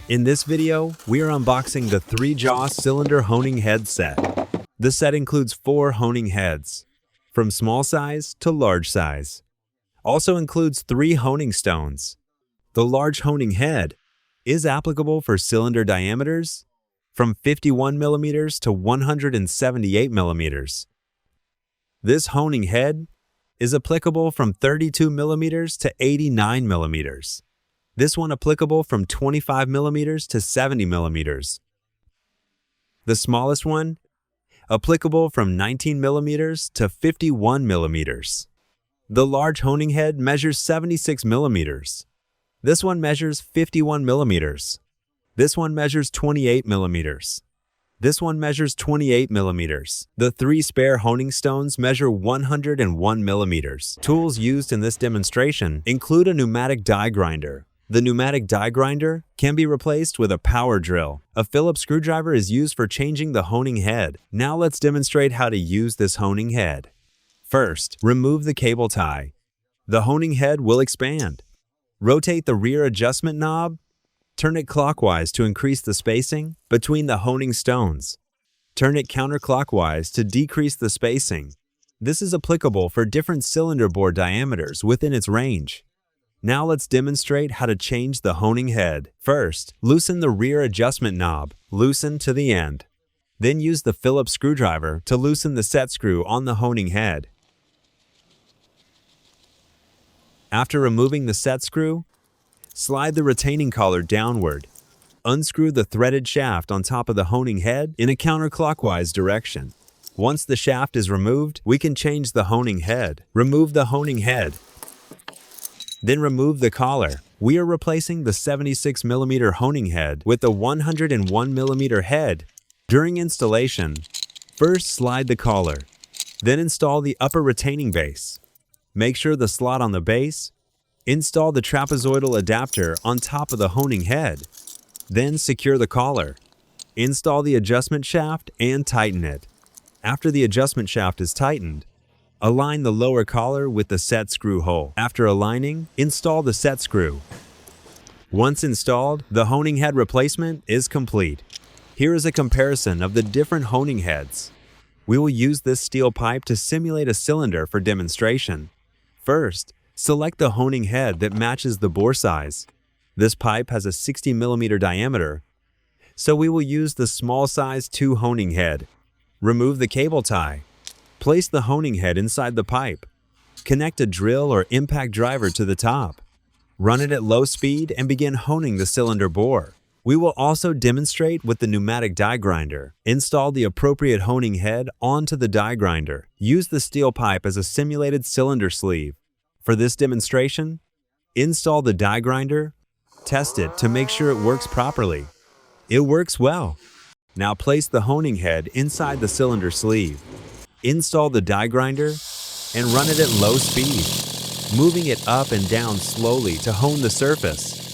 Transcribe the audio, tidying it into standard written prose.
In this video, we are unboxing the 3-jaw cylinder honing head set. The set includes 4 honing heads, from small size to large size. Also includes 3 honing stones. The large honing head is applicable for cylinder diameters from 51 millimeters to 178 millimeters. This honing head is applicable from 32 millimeters to 89 millimeters. This one applicable from 25 millimeters to 70 millimeters. The smallest one applicable from 19 millimeters to 51 millimeters. The large honing head measures 76 millimeters. This one measures 51 millimeters. This one measures 28 millimeters. This one measures 28 millimeters. The 3 spare honing stones measure 101 millimeters. Tools used in this demonstration include a pneumatic die grinder. The pneumatic die grinder can be replaced with a power drill. A Phillips screwdriver is used for changing the honing head. Now let's demonstrate how to use this honing head. First, remove the cable tie. The honing head will expand. Rotate the rear adjustment knob. Turn it clockwise to increase the spacing between the honing stones. Turn it counterclockwise to decrease the spacing. This is applicable for different cylinder bore diameters within its range. Now let's demonstrate how to change the honing head. First, loosen the rear adjustment knob. Loosen to the end. Then use the Phillips screwdriver to loosen the set screw on the honing head. After removing the set screw, slide the retaining collar downward. Unscrew the threaded shaft on top of the honing head in a counterclockwise direction. Once the shaft is removed, we can change the honing head. Remove the honing head. Then remove the collar. We are replacing the 76 millimeter honing head with the 101 millimeter head. During installation, first slide the collar. Then install the upper retaining base. Make sure the slot on the base. Install the trapezoidal adapter on top of the honing head. Then secure the collar. Install the adjustment shaft and tighten it. After the adjustment shaft is tightened, align the lower collar with the set screw hole. After aligning, install the set screw. Once installed, the honing head replacement is complete. Here is a comparison of the different honing heads. We will use this steel pipe to simulate a cylinder for demonstration. First, select the honing head that matches the bore size. This pipe has a 60 millimeter diameter, so we will use the small size 2 honing head. Remove the cable tie. Place the honing head inside the pipe. Connect a drill or impact driver to the top. Run it at low speed and begin honing the cylinder bore. We will also demonstrate with the pneumatic die grinder. Install the appropriate honing head onto the die grinder. Use the steel pipe as a simulated cylinder sleeve. For this demonstration, install the die grinder. Test it to make sure it works properly. It works well. Now place the honing head inside the cylinder sleeve. Install the die grinder and run it at low speed, moving it up and down slowly to hone the surface.